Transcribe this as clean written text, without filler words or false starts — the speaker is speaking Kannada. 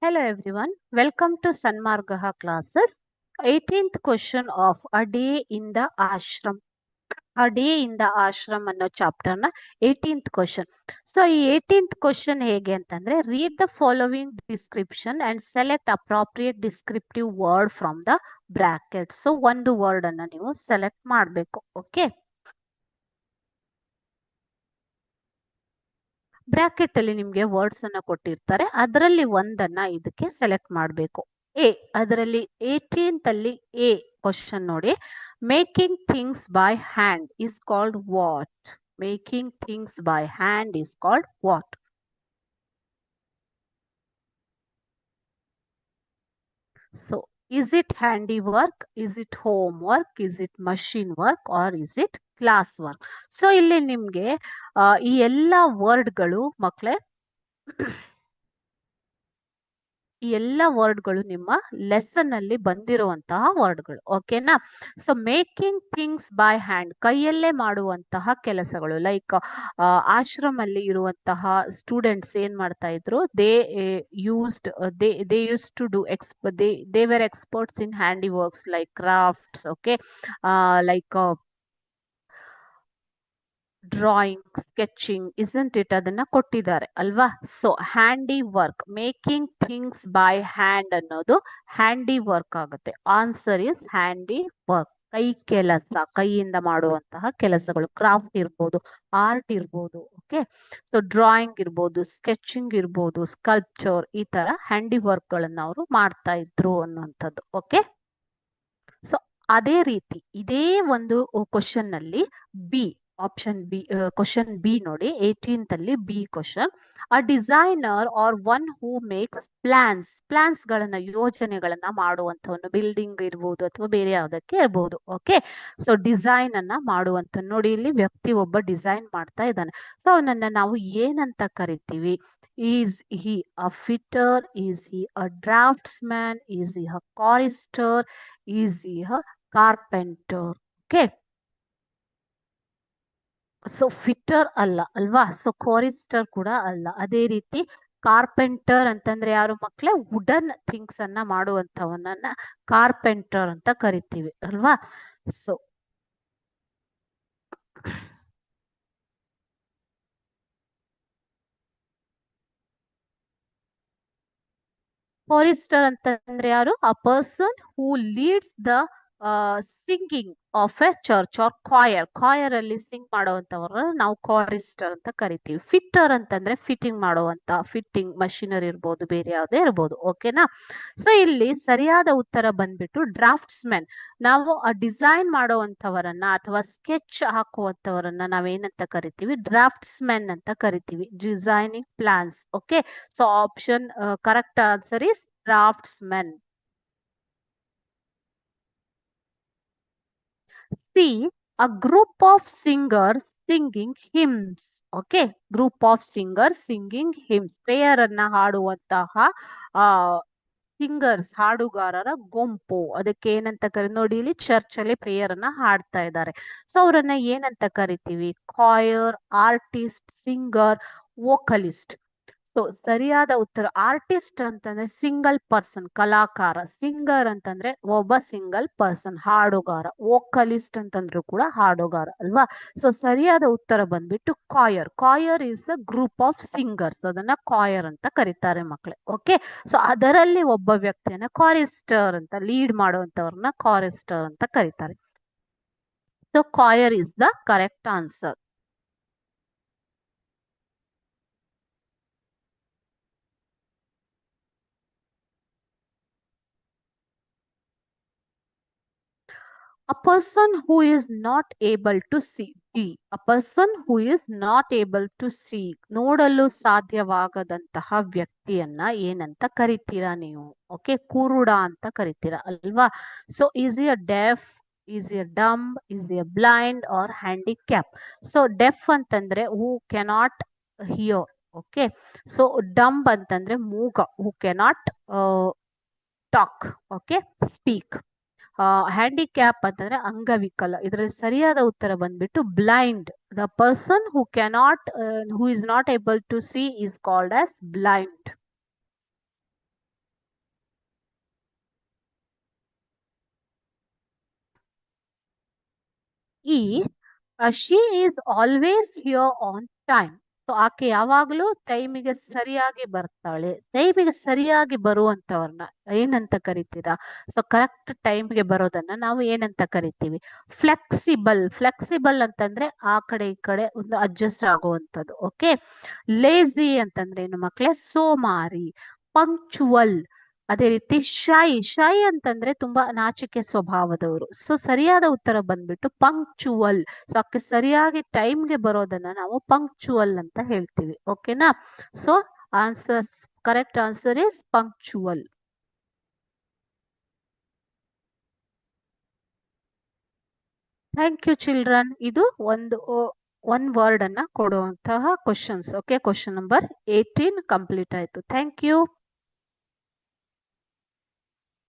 Hello everyone, welcome to Sanmargaha classes. 18th question of A Day in the Ashram. A Day in the Ashram ಅನ್ನೋ ಚಾಪ್ಟರ್ ನ 18th ಕ್ವಶನ್. ಸೊ ಈ 18th ಕ್ವಶನ್ ಹೇಗೆ ಅಂತಂದ್ರೆ read the following description and select appropriate descriptive word from the bracket. So ಒಂದು ವರ್ಡ್ ಅನ್ನ ನೀವು ಸೆಲೆಕ್ಟ್ ಮಾಡಬೇಕು. ಓಕೆ, ಬ್ರಾಕೆಟ್ ಅಲ್ಲಿ ನಿಮ್ಗೆ ವರ್ಡ್ಸ್ ಅನ್ನ ಕೊಟ್ಟಿರ್ತಾರೆ, ಅದರಲ್ಲಿ ಒಂದನ್ನ ಇದಕ್ಕೆ ಸೆಲೆಕ್ಟ್ ಮಾಡಬೇಕು. ಎ ಅದರಲ್ಲಿ 18th ಅಲ್ಲಿ ಎ ಕ್ವಶನ್ ನೋಡಿ, making things by hand is called what? Making things by hand is called what? So is it handiwork, is it homework, is it machine work or is it class work? So ಇಲ್ಲಿ ನಿಮ್ಗೆ ಈ ಎಲ್ಲ ವರ್ಡ್ಗಳು ಮಕ್ಕಳೇ, ಈ ಎಲ್ಲ ವರ್ಡ್ಗಳು ನಿಮ್ಮ ಲೆಸನ್ ಅಲ್ಲಿ ಬಂದಿರುವಂತಹ ವರ್ಡ್ಗಳು. ಓಕೆನಾ? So making things by hand, ಕೈಯಲ್ಲೇ ಮಾಡುವಂತಹ ಕೆಲಸಗಳು. ಲೈಕ್ ಆಶ್ರಮ್ ಅಲ್ಲಿ ಇರುವಂತಹ ಸ್ಟೂಡೆಂಟ್ಸ್ ಏನ್ ಮಾಡ್ತಾ ಇದ್ರು, they used to do they were experts in handy works like crafts. Okay, like drawing, sketching, isn't it, ಅದನ್ನ ಕೊಟ್ಟಿದ್ದಾರೆ ಅಲ್ವಾ? So handy work, making things by hand ಅನ್ನೋದು ಹ್ಯಾಂಡಿ ವರ್ಕ್ ಆಗುತ್ತೆ. Answer is handy work. ಕೈ ಕೆಲಸ, ಕೈಯಿಂದ ಮಾಡುವಂತಹ ಕೆಲಸಗಳು. ಕ್ರಾಫ್ಟ್ ಇರ್ಬೋದು, ಆರ್ಟ್ ಇರ್ಬೋದು. ಓಕೆ, ಸೊ ಡ್ರಾಯಿಂಗ್ ಇರ್ಬೋದು, ಸ್ಕೆಚಿಂಗ್ ಇರ್ಬೋದು, ಸ್ಕಲ್ಪ್ಚರ್, ಈ ತರ ಹ್ಯಾಂಡಿ ವರ್ಕ್ ಗಳನ್ನ ಅವರು ಮಾಡ್ತಾ ಇದ್ರು ಅನ್ನುವಂಥದ್ದು. ಓಕೆ, ಸೊ ಅದೇ ರೀತಿ ಇದೇ ಒಂದು ಕ್ವಶನ್ ನಲ್ಲಿ B option B, question B ನೋಡಿ, 18th ಅಲ್ಲಿ B question. A designer or one who makes plans ಗಳನ್ನ, ಯೋಜನೆಗಳನ್ನ ಮಾಡುವಂತವನು. ಬಿಲ್ಡಿಂಗ್ ಇರ್ಬೋದು ಅಥವಾ ಬೇರೆ ಯಾವ್ದಕ್ಕೆ ಇರ್ಬೋದು. ಓಕೆ, ಸೊ ಡಿಸೈನ್ ಅನ್ನ ಮಾಡುವಂತ ನೋಡಿ, ಇಲ್ಲಿ ವ್ಯಕ್ತಿ ಒಬ್ಬ ಡಿಸೈನ್ ಮಾಡ್ತಾ ಇದ್ದಾನೆ. ಸೊ ಅವನನ್ನ ನಾವು ಏನಂತ ಕರಿತೀವಿ? Is he a fitter, is he a draughtsman, is he a chorister, is he a carpenter? Okay, so fitter ಅಲ್ಲ ಅಲ್ವಾ? ಸೊ ಕೋರಿಸ್ಟರ್ ಕೂಡ ಅಲ್ಲ. ಅದೇ ರೀತಿ ಕಾರ್ಪೆಂಟರ್ ಅಂತಂದ್ರೆ ಯಾರು ಮಕ್ಕಳೇ? ವುಡನ್ ಥಿಂಗ್ಸ್ ಅನ್ನ ಮಾಡುವಂತವನನ್ನ ಕಾರ್ಪೆಂಟರ್ ಅಂತ ಕರಿತೀವಿ ಅಲ್ವಾ? ಸೊ ಕೋರಿಸ್ಟರ್ ಅಂತಂದ್ರೆ ಯಾರು? A person who leads the singing of a church or choir ಅಲ್ಲಿ ಸಿಂಗ್ ಮಾಡುವಂತವ್ರ ನಾವು ಕಾರಿಸ್ಟರ್ ಅಂತ ಕರಿತೀವಿ. ಫಿಟ್ಟರ್ ಅಂತಂದ್ರೆ ಫಿಟ್ಟಿಂಗ್ ಮಾಡುವಂತ, ಫಿಟ್ಟಿಂಗ್ ಮಷಿನರಿ ಇರ್ಬೋದು, ಬೇರೆ ಯಾವುದೇ ಇರ್ಬೋದು. ಓಕೆನಾ? ಸೊ ಇಲ್ಲಿ ಸರಿಯಾದ ಉತ್ತರ ಬಂದ್ಬಿಟ್ಟು ಡ್ರಾಫ್ಟ್ಸ್ಮನ್. ನಾವು ಆ ಡಿಸೈನ್ ಮಾಡುವಂತವರನ್ನ ಅಥವಾ ಸ್ಕೆಚ್ ಹಾಕುವಂತವರನ್ನ ನಾವೇನಂತ ಕರಿತೀವಿ? ಡ್ರಾಫ್ಟ್ಸ್ಮನ್ ಅಂತ ಕರಿತೀವಿ. Designing plans. Okay, so option correct answer is draftsman. C a group of singers singing hymns. Okay, group of singers singing hymns. Prayer ಅನ್ನ ಹಾಡುವಂತಹ ಸಿಂಗರ್ಸ್, ಹಾಡುಗಾರರ ಗುಂಪು. ಅದಕ್ಕೆ ಏನಂತ ನೋಡಿ, ಇಲ್ಲಿ ಚರ್ಚ್ ಅಲ್ಲಿ ಪ್ರೇಯರ್ ಅನ್ನ ಹಾಡ್ತಾ ಇದ್ದಾರೆ. ಸೊ ಅವರನ್ನ ಏನಂತ ಕರಿತೀವಿ? Coir, artist, singer, vocalist. So ಸರಿಯಾದ ಉತ್ತರ ಆರ್ಟಿಸ್ಟ್ ಅಂತಂದ್ರೆ ಸಿಂಗಲ್ ಪರ್ಸನ್, ಕಲಾಕಾರ. ಸಿಂಗರ್ ಅಂತಂದ್ರೆ ಒಬ್ಬ ಸಿಂಗಲ್ ಪರ್ಸನ್, ಹಾಡುಗಾರ. ವೋಕಲಿಸ್ಟ್ ಅಂತಂದ್ರು ಕೂಡ ಹಾಡುಗಾರ ಅಲ್ವಾ? ಸೊ ಸರಿಯಾದ ಉತ್ತರ ಬಂದ್ಬಿಟ್ಟು coir is a group of singers. ಅದನ್ನ ಕಾಯರ್ ಅಂತ ಕರೀತಾರೆ ಮಕ್ಕಳೇ. ಓಕೆ, ಸೊ ಅದರಲ್ಲಿ ಒಬ್ಬ ವ್ಯಕ್ತಿಯನ್ನ ಕಾರಿಸ್ಟರ್ ಅಂತ, ಲೀಡ್ ಮಾಡುವಂತವ್ರನ್ನ ಕಾರಿಸ್ಟರ್ ಅಂತ ಕರೀತಾರೆ. So coir is the correct answer. A person who is not able to see. D. A person who is not able to see. ನೋಡಲು ಸಾಧ್ಯವಾಗದಂತಹ ವ್ಯಕ್ತಿಯನ್ನ ಏನಂತ ಕರಿತೀರಾ ನೀವು? ಓಕೆ, ಕುರುಡ ಅಂತ ಕರಿತೀರಾ ಅಲ್ವಾ? So is a deaf, is a dumb, is a blind or handicap? So deaf ಅಂತಂದ್ರೆ who cannot hear. Okay, so dumb ಅಂತಂದ್ರೆ ಮೂಗ, who cannot talk. Okay, speak. Handicap ಅಂತಂದ್ರೆ ಅಂಗವಿಕಲ. ಇದರಲ್ಲಿ ಸರಿಯಾದ ಉತ್ತರ ಬಂದ್ಬಿಟ್ಟು blind. The person who is not able to see is called as blind. ಈ she is always here on time. So ಆಕೆ ಯಾವಾಗಲೂ ಟೈಮಿಗೆ ಸರಿಯಾಗಿ ಬರ್ತಾಳೆ. ಟೈಮಿಗೆ ಸರಿಯಾಗಿ ಬರುವಂತವ್ರನ್ನ ಏನಂತ ಕರಿತೀರಾ? ಸೊ ಕರೆಕ್ಟ್ ಟೈಮ್ಗೆ ಬರೋದನ್ನ ನಾವು ಏನಂತ ಕರಿತೀವಿ? ಫ್ಲೆಕ್ಸಿಬಲ್. ಫ್ಲೆಕ್ಸಿಬಲ್ ಅಂತಂದ್ರೆ ಆ ಕಡೆ ಈ ಕಡೆ ಒಂದು ಅಡ್ಜಸ್ಟ್ ಆಗುವಂಥದ್ದು. ಓಕೆ. ಲೇಜಿ ಅಂತಂದ್ರೆ ಏನು ಮಕ್ಕಳೇ? ಸೋಮಾರಿ. ಪಂಕ್ಚುವಲ್. ಅದೇ ರೀತಿ ಶೈ. ಶೈ ಅಂತಂದ್ರೆ ತುಂಬಾ ನಾಚಿಕೆ ಸ್ವಭಾವದವರು. ಸೊ ಸರಿಯಾದ ಉತ್ತರ ಬಂದ್ಬಿಟ್ಟು ಪಂಕ್ಚುವಲ್. ಸೊ ಅದಕ್ಕೆ ಸರಿಯಾಗಿ ಟೈಮ್ಗೆ ಬರೋದನ್ನ ನಾವು ಪಂಕ್ಚುವಲ್ ಅಂತ ಹೇಳ್ತೀವಿ. ಓಕೆನಾ? So answers correct answer is punctual. Thank you children. ಇದು ಒನ್ ವರ್ಡ್ ಅನ್ನ ಕೊಡುವಂತಹ questions. Okay, question number 18 complete ಆಯ್ತು. Thank you.